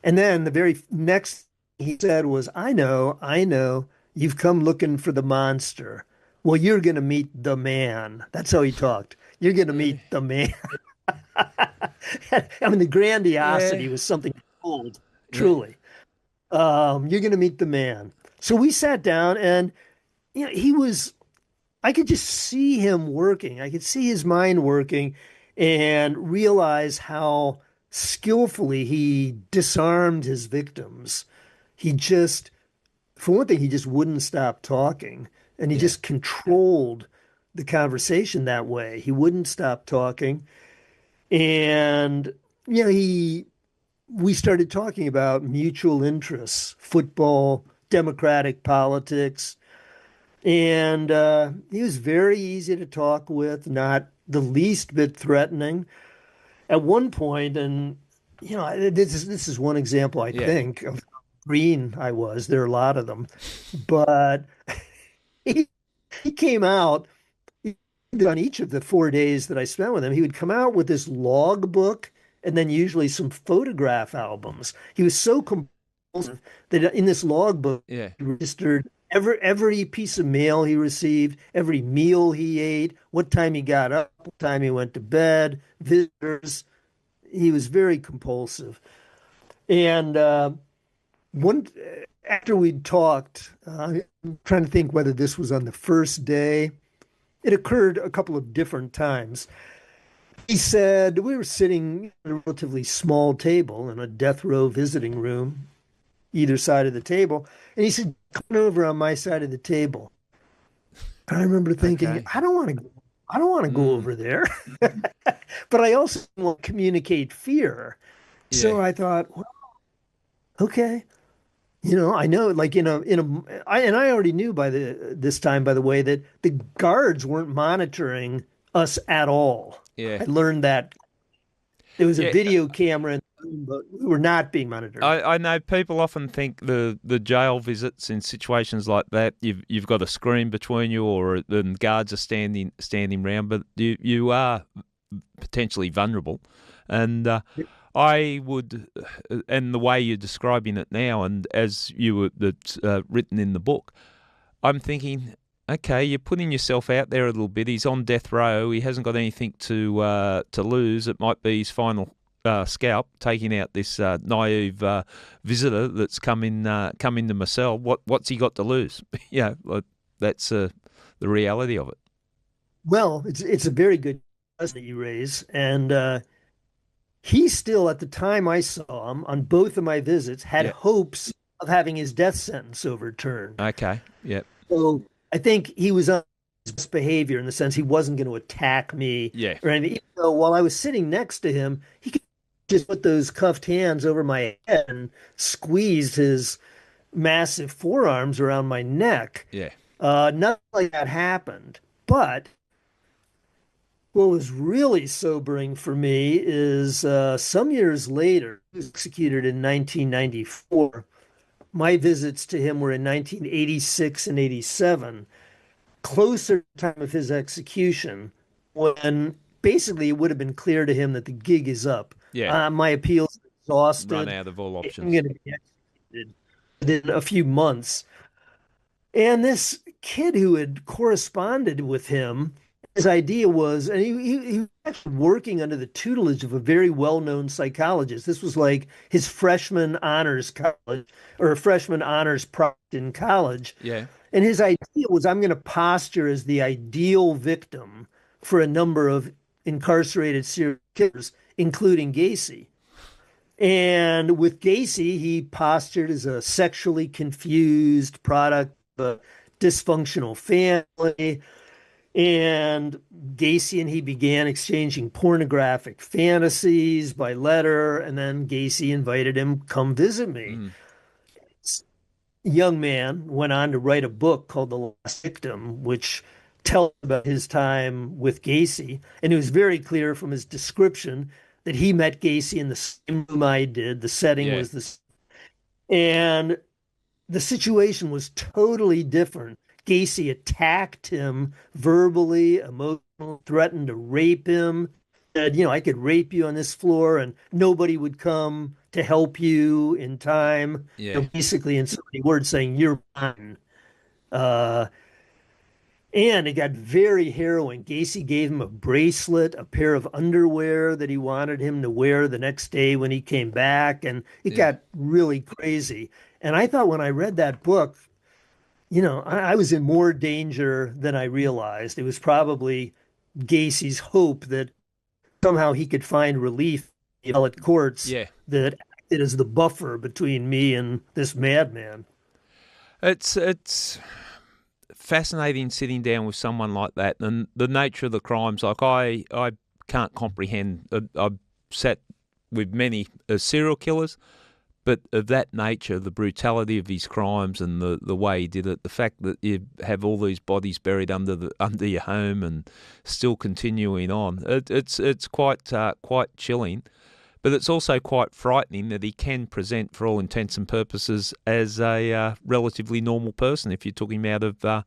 And then the very next thing he said was, I know, you've come looking for the monster. Well, you're going to meet the man." That's how he talked. You're going to Yeah. meet the man. I mean, the Yeah. grandiosity was something old, Yeah. truly. You're going to meet the man. So we sat down, and I could just see him working. I could see his mind working and realize how skillfully he disarmed his victims. He just, for one thing, he just wouldn't stop talking, and he Yeah. just controlled the conversation that way. He wouldn't stop talking. And, we started talking about mutual interests, football, democratic politics, and he was very easy to talk with, not the least bit threatening. At one point, and this is one example I Yeah. think of how green I was. There are a lot of them, but he, he came out on each of the 4 days that I spent with him. He would come out with this log book and then usually some photograph albums. He was so compulsive that in this log book, Yeah. he registered every piece of mail he received, every meal he ate, what time he got up, what time he went to bed, visitors. He was very compulsive. And one after we'd talked, I'm trying to think whether this was on the first day. It occurred a couple of different times. He said we were sitting at a relatively small table in a death row visiting room, either side of the table, and he said, "Come over on my side of the table." And I remember thinking, Okay. I don't want to go Mm. over there, but I also want to communicate fear. Yeah. So I thought, well, okay, I know, like I already knew by this time, by the way, that the guards weren't monitoring us at all. Yeah. I learned that there was a Yeah. video camera in the room, but we were not being monitored. I know people often think the jail visits in situations like that you've got a screen between you or the guards are standing round, but you are potentially vulnerable, and I would, and the way you're describing it now, and as you were that's written in the book, I'm thinking, okay, you're putting yourself out there a little bit. He's on death row. He hasn't got anything to lose. It might be his final scalp, taking out this naive visitor that's come into my cell. What's he got to lose? That's the reality of it. Well, it's a very good question that you raise, and he still, at the time I saw him on both of my visits, had Yeah. hopes of having his death sentence overturned. Okay. Yeah. So I think he was on his best behavior in the sense he wasn't going to attack me Yeah. or anything. Even though while I was sitting next to him, he could just put those cuffed hands over my head and squeezed his massive forearms around my neck. Yeah. Nothing like that happened. But what was really sobering for me is some years later, he was executed in 1994. My visits to him were in 1986 and 87, closer to the time of his execution, when basically it would have been clear to him that the gig is up. Yeah. My appeal's Run exhausted. out of all I'm options. going to be executed within a few months. And this kid who had corresponded with him, his idea was, and he was actually working under the tutelage of a very well-known psychologist. This was like his freshman honors college or a freshman honors project in college. Yeah. And his idea was, I'm going to posture as the ideal victim for a number of incarcerated serial killers, including Gacy. And with Gacy, he postured as a sexually confused product of a dysfunctional family. And Gacy and he began exchanging pornographic fantasies by letter. And then Gacy invited him, come visit me. Mm. This young man went on to write a book called The Last Victim, which tells about his time with Gacy. And it was very clear from his description that he met Gacy in the same room I did. The setting Yeah. was this, and the situation was totally different. Gacy attacked him verbally, emotionally, threatened to rape him. Said, I could rape you on this floor, and nobody would come to help you in time. Yeah. Basically, in so many words, saying you're mine. Uh, and it got very harrowing. Gacy gave him a bracelet, a pair of underwear that he wanted him to wear the next day when he came back. And it Yeah. got really crazy. And I thought when I read that book, I was in more danger than I realized. It was probably Gacy's hope that somehow he could find relief in appellate courts Yeah. that acted as the buffer between me and this madman. It's fascinating sitting down with someone like that and the nature of the crimes. Like I can't comprehend. I've sat with many serial killers, but of that nature, the brutality of his crimes and the way he did it, the fact that you have all these bodies buried under your home and still continuing on, it's quite chilling. But it's also quite frightening that he can present, for all intents and purposes, as a relatively normal person. If you took him out of that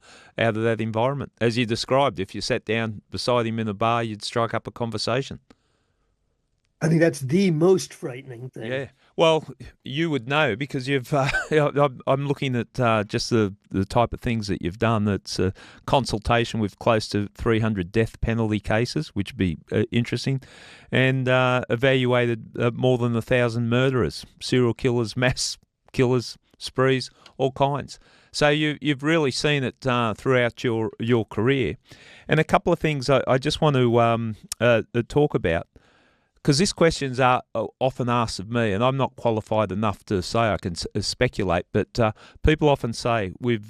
environment, as you described, if you sat down beside him in a bar, you'd strike up a conversation. I think that's the most frightening thing. Yeah. Well, you would know because you've. I'm looking at just the type of things that you've done. It's a consultation with close to 300 death penalty cases, which would be interesting, and evaluated more than 1,000 murderers, serial killers, mass killers, sprees, all kinds. So you've really seen it throughout your career, and a couple of things I just want to talk about because these questions are often asked of me, and I'm not qualified enough to say I can speculate, but people often say with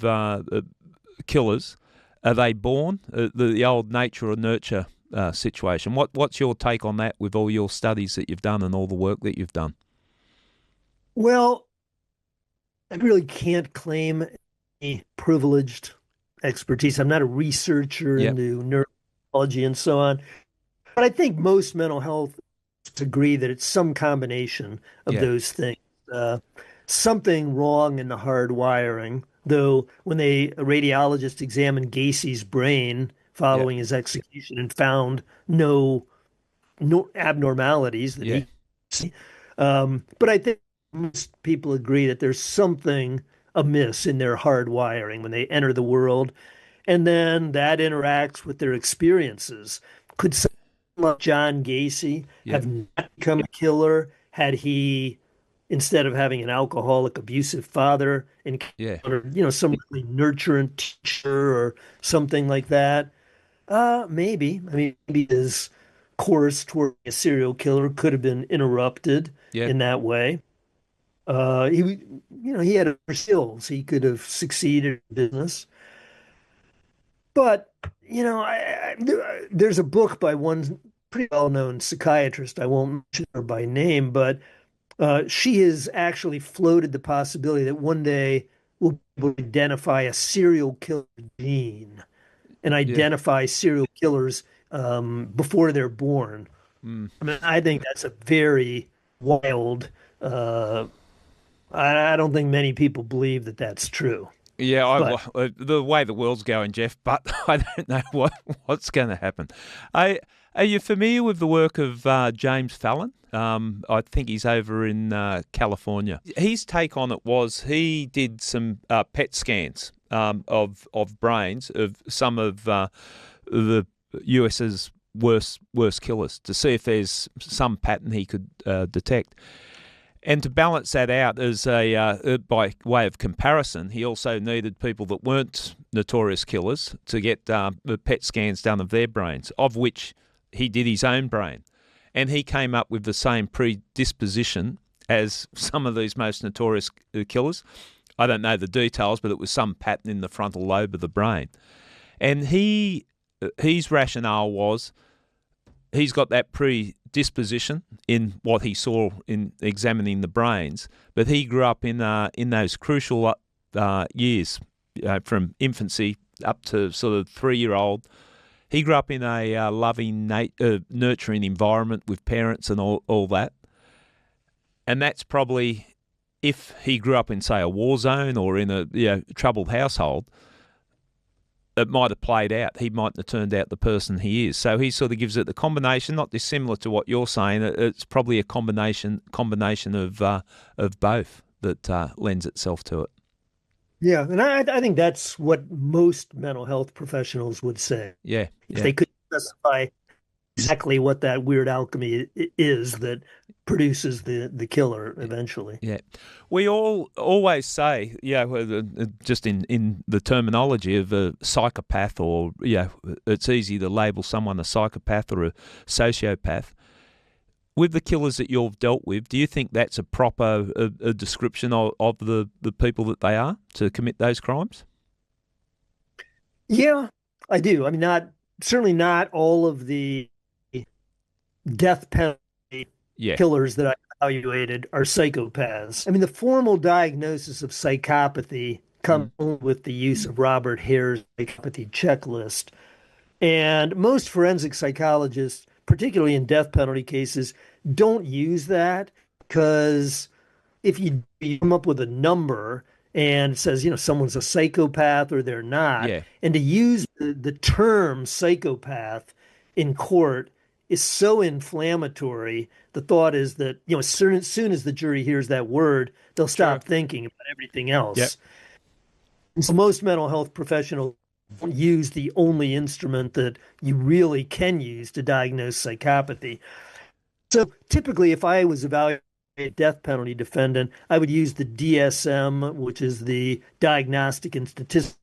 killers, are they born? The old nature or nurture situation. What's your take on that with all your studies that you've done and all the work that you've done? Well, I really can't claim any privileged expertise. I'm not a researcher Yep. into neurology and so on. But I think most mental health agree that it's some combination of Yeah. those things. Uh, Something wrong in the hard wiring, though when a radiologist examined Gacy's brain Yeah. following his execution and found no abnormalities that Yeah. he but I think most people agree that there's something amiss in their hard wiring when they enter the world. And then that interacts with their experiences. Could someone like John Gacy Yep. have not become a killer had he, instead of having an alcoholic, abusive father, Yeah. encountered, some really nurturant teacher or something like that? Maybe. I mean, maybe his course toward a serial killer could have been interrupted Yep. in that way. He had other skills. He could have succeeded in business. But, there's a book by one pretty well-known psychiatrist. I won't mention her by name, but she has actually floated the possibility that one day we'll be able to identify a serial killer gene and Yeah. identify serial killers before they're born. Mm. I mean, I think that's a very wild. Uh, I don't think many people believe that that's true. Yeah, But the way the world's going, Jeff, but I don't know what's going to happen. I, are you familiar with the work of James Fallon? I think he's over in California. His take on it was he did some PET scans of brains of some of the US's worst killers to see if there's some pattern he could detect. And to balance that out as by way of comparison, he also needed people that weren't notorious killers to get the PET scans done of their brains, of which he did his own brain. And he came up with the same predisposition as some of these most notorious killers. I don't know the details, but it was some pattern in the frontal lobe of the brain. And his rationale was he's got that predisposition in what he saw in examining the brains, but he grew up in those crucial years, from infancy up to sort of 3-year-old. He grew up in a loving, nurturing environment with parents and all that, and that's probably, if he grew up in, say, a war zone or in a troubled household, it might have played out. He mightn't have turned out the person he is. So he sort of gives it the combination, not dissimilar to what you're saying. It's probably a combination of both that lends itself to it. yeah, and I think that's what most mental health professionals would say Yeah, if yeah, they could specify exactly what that weird alchemy is that produces the killer eventually. yeah. We all always say, just in the terminology of a psychopath, or it's easy to label someone a psychopath or a sociopath. With the killers that you've dealt with, do you think that's a proper a description of the people that they are to commit those crimes? Yeah, I do. I mean, not certainly not all of the death penalty Yeah. killers that I evaluated are psychopaths. I mean, the formal diagnosis of psychopathy Mm. comes with the use of Robert Hare's psychopathy checklist. And most forensic psychologists, particularly in death penalty cases, don't use that because if you come up with a number and it says, someone's a psychopath or they're not, Yeah. and to use the term psychopath in court is so inflammatory. The thought is that, as soon as the jury hears that word, they'll True. stop thinking about everything Yep. else. And so most mental health professionals don't use the only instrument that you really can use to diagnose psychopathy. So typically, if I was evaluating a death penalty defendant, I would use the DSM, which is the Diagnostic and Statistical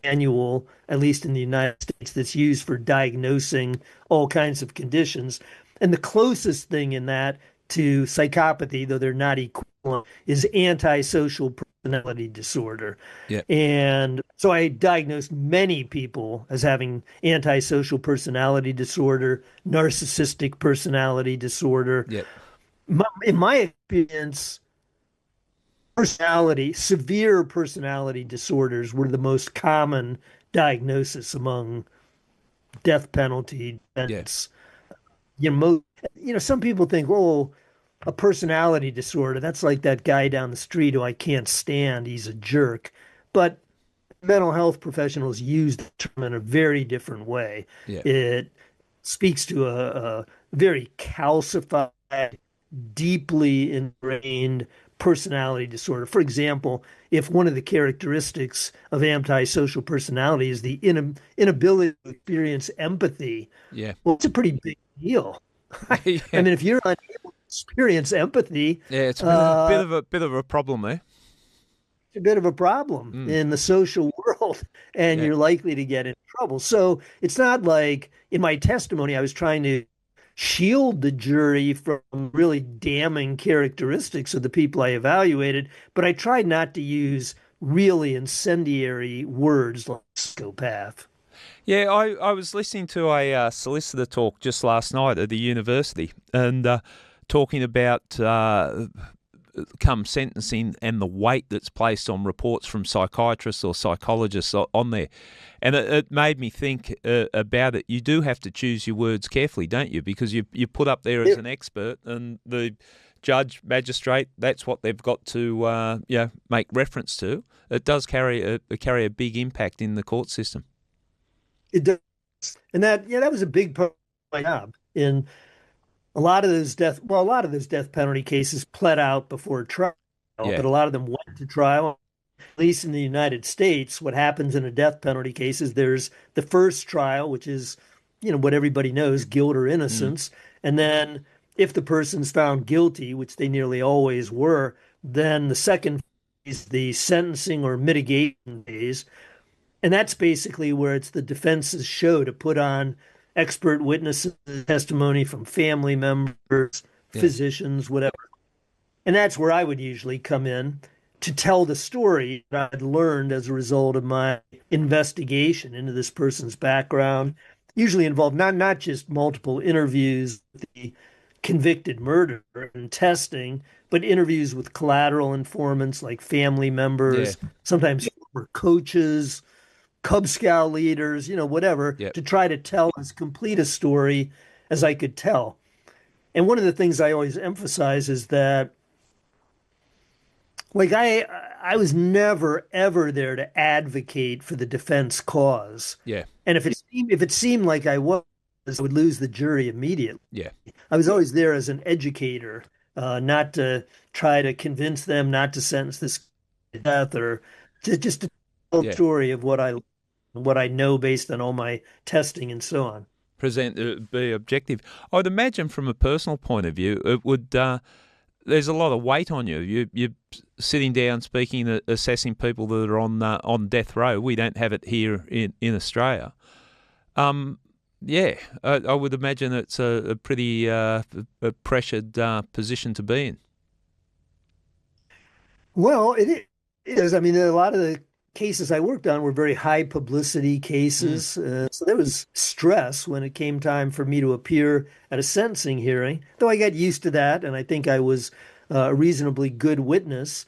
Manual, at least in the United States, that's used for diagnosing all kinds of conditions. And the closest thing in that to psychopathy, though they're not equivalent, is antisocial personality disorder. Yep. And so I diagnosed many people as having antisocial personality disorder, narcissistic personality disorder. Yep. In my experience, severe personality disorders were the most common diagnosis among death penalty Yeah. defendants. Some people think, oh, a personality disorder, that's like that guy down the street who I can't stand. He's a jerk. But mental health professionals use the term in a very different way. Yeah. It speaks to a very calcified, deeply ingrained personality disorder. For example, if one of the characteristics of antisocial personality is the inability to experience empathy, Yeah. well, it's a pretty big deal. I Yeah. mean, if you're unable to experience empathy, Yeah, it's a uh, bit of a problem there. it's a bit of a problem Mm. in the social world, and Yeah. you're likely to get in trouble. So it's not like in my testimony, I was trying to shield the jury from really damning characteristics of the people I evaluated, but I tried not to use really incendiary words like psychopath. Yeah, I was listening to a solicitor talk just last night at the university and talking about come sentencing and the weight that's placed on reports from psychiatrists or psychologists on there. And it made me think about it. You do have to choose your words carefully, don't you? Because you put up there as It, an expert, and the judge, magistrate, that's what they've got to make reference to. It does carry a big impact in the court system. it does. And that was a big part of my job. In a lot of those death penalty cases pled out before trial, Yeah. but a lot of them went to trial. At least in the United States, what happens in a death penalty case is there's the first trial, which is, what everybody knows, guilt or Mm. innocence. And then if the person's found guilty, which they nearly always were, then the second is the sentencing or mitigation phase. And that's basically where it's the defense's show to put on expert witnesses, testimony from family members, Yeah. physicians, whatever. And that's where I would usually come in to tell the story that I'd learned as a result of my investigation into this person's background, usually involved not just multiple interviews with the convicted murderer and testing, but interviews with collateral informants like family Yeah. members, sometimes former coaches, Cub Scout leaders, whatever, Yeah. to try to tell as complete a story as I could tell. And one of the things I always emphasize is that like I was never ever there to advocate for the defense cause. Yeah. And if it seemed like I was, I would lose the jury immediately. Yeah. I was always there as an educator, not to try to convince them not to sentence this to death or just to tell the Yeah. story of what I know based on all my testing and so on. Present be objective. I'd imagine from a personal point of view, it would. There's a lot of weight on you. You're sitting down, speaking, assessing people that are on death row. We don't have it here in Australia. Um, yeah, I would imagine it's a pretty a pressured position to be in. Well, it is. I mean, a lot of the cases I worked on were very high publicity Mm. cases. So there was stress when it came time for me to appear at a sentencing hearing, though I got used to that, and I think I was a reasonably good witness.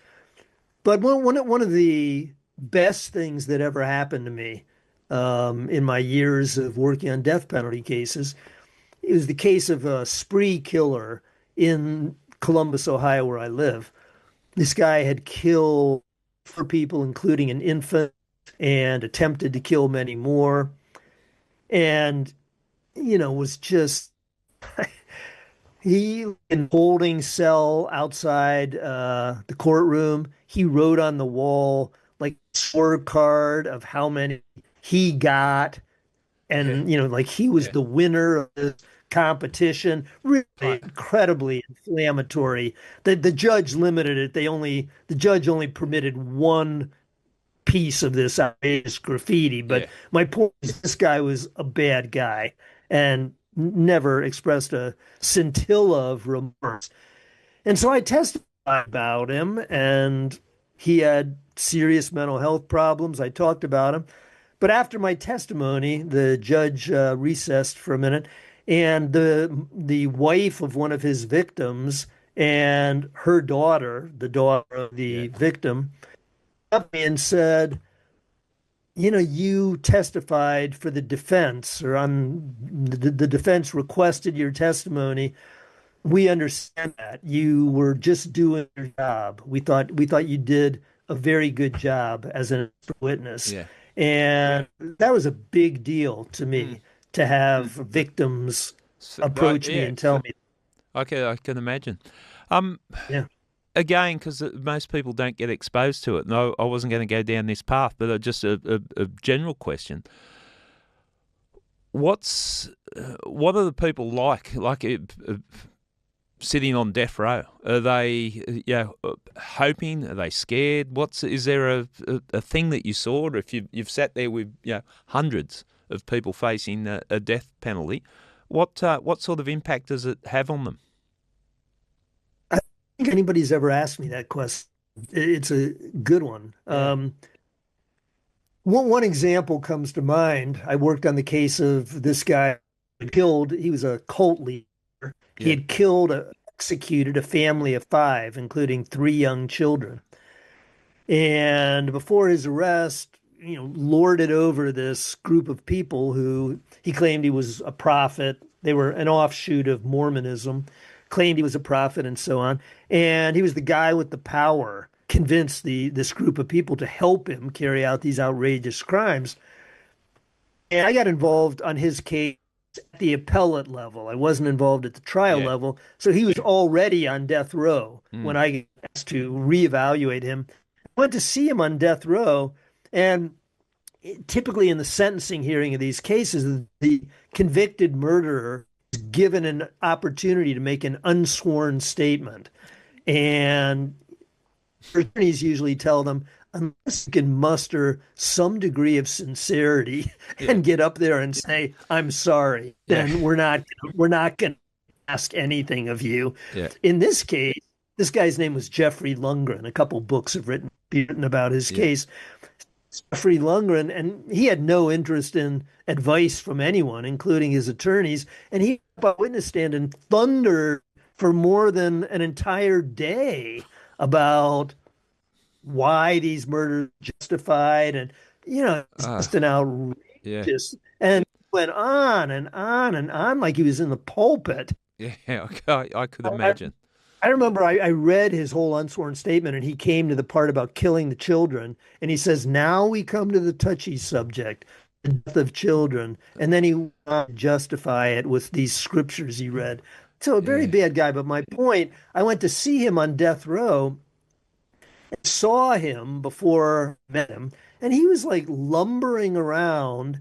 But one of the best things that ever happened to me in my years of working on death penalty cases is the case of a spree killer in Columbus, Ohio, where I live. This guy had killed four people, including an infant, and attempted to kill many more. And, was just he in holding cell outside the courtroom. He wrote on the wall like scorecard of how many he got, Yeah. and like he was Yeah. the winner of the competition. Really Cla- incredibly inflammatory. The judge limited it. The judge only permitted one piece of this outrageous graffiti. But Yeah. my point is, this guy was a bad guy and never expressed a scintilla of remorse. And so I testified about him, and he had serious mental health problems. I talked about him. But after my testimony, the judge recessed for a minute, and the wife of one of his victims and her daughter, the daughter of Yeah. the victim, up me and said, you testified for the defense, or the defense requested your testimony. We understand that you were just doing your job. We thought you did a very good job as an witness, Yeah. and that was a big deal to Mm. me to have victims So, right. approach me Yeah. and tell me, Okay. I can imagine. Um, yeah. again, because most people don't get exposed to it. No, I wasn't going to go down this path, but just a general question. What are the people like? Sitting on death row? Are they, hoping? Are they scared? Is there a thing that you saw? Or if you've sat there with hundreds of people facing a death penalty, what sort of impact does it have on them? I don't think anybody's ever asked me that question. It's a good one. Yeah, One example comes to mind. I worked on the case of this guy who killed, he was a cult leader. He yeah, had killed, executed a family of five, including three young children. And before his arrest, lorded over this group of people who he claimed he was a prophet. They were an offshoot of Mormonism, claimed he was a prophet and so on. And he was the guy with the power, convinced this group of people to help him carry out these outrageous crimes. And I got involved on his case at the appellate level. I wasn't involved at the trial yeah. level. So he was already on death row when Mm, I asked to reevaluate him. I went to see him on death row, and typically in the sentencing hearing of these cases, the convicted murderer is given an opportunity to make an unsworn statement. And attorneys usually tell them, unless you can muster some degree of sincerity yeah, and get up there and say, "I'm sorry," yeah, then we're not going to ask anything of you. yeah, In this case, this guy's name was Jeffrey Lundgren. A couple books have written about his yeah, case. Jeffrey Lundgren, and he had no interest in advice from anyone, including his attorneys. And he got up on witness stand and thundered for more than an entire day about why these murders are justified, and it's ah, just an yeah, outrageous, and went on and on and on like he was in the pulpit. yeah. I could I, imagine. I remember I read his whole unsworn statement, and he came to the part about killing the children, and he says, "Now we come to the touchy subject, the death of children," and then he went on to justify it with these scriptures he read. So a very Yeah, bad guy. But my point, I went to see him on death row, saw him before I met him, and he was like lumbering around,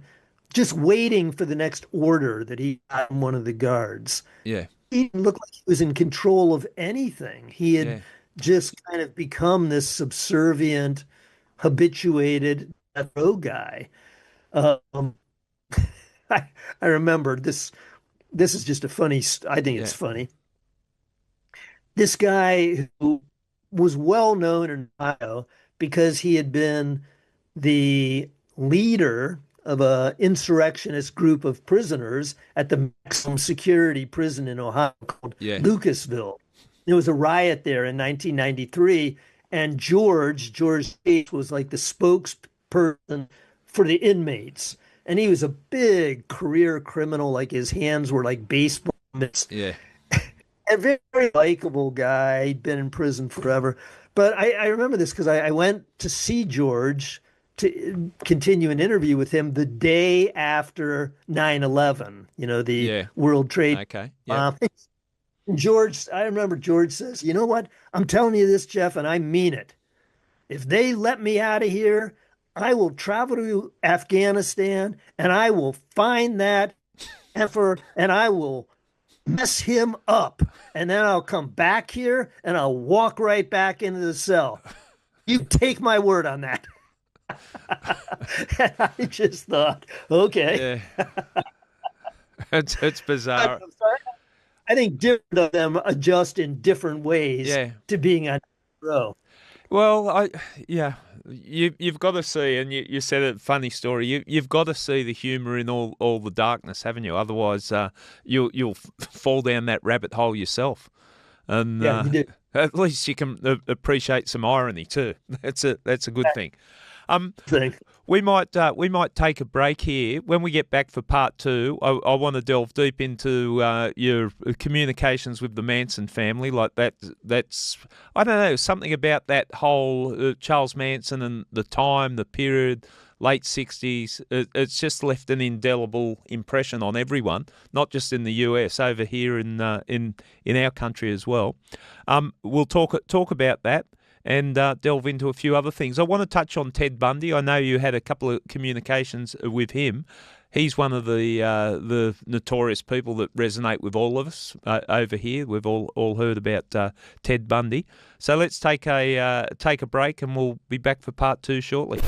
just waiting for the next order that he got from one of the guards. yeah, He didn't look like he was in control of anything. He had yeah, just kind of become this subservient, habituated death row guy. Um, I, I remember this. This is just a funny. I think yeah, it's funny. This guy who was well known in Ohio because he had been the leader of a insurrectionist group of prisoners at the maximum security prison in Ohio called yeah, Lucasville. There was a riot there in 1993, and George H. was like the spokesperson for the inmates. And he was a big career criminal, like his hands were like baseball mitts. yeah, A very, very likable guy. He'd been in prison forever. But I remember this because I went to see George to continue an interview with him the day after 9/11, the yeah. World Trade Okay. Yep. bombing. George, I remember George says, "You know what? I'm telling you this, Jeff, and I mean it. If they let me out of here, I will travel to Afghanistan and I will find that effort and I will mess him up. And then I'll come back here and I'll walk right back into the cell. You take my word on that." And I just thought, okay. Yeah. It's I'm bizarre. sorry. I think different of them adjust in different ways Yeah. to being on row. Well, yeah, you've got to see, and you said a funny story. You've got to see the humour in all the darkness, haven't you? Otherwise, you'll fall down that rabbit hole yourself. And Yeah, you do. at least you can appreciate some irony too. That's a good thing. Um, Thing. we might take a break here. When we get back for part two, I want to delve deep into your communications with the Manson family. Like that's I don't know, something about that whole Charles Manson and the time, the period, late 60s. It's just left an indelible impression on everyone, not just in the US, over here in our country as well. We'll talk about that and delve into a few other things. I want to touch on Ted Bundy. I know you had a couple of communications with him. He's one of the notorious people that resonate with all of us over here. We've all heard about Ted Bundy. So let's take a break, and we'll be back for part two shortly.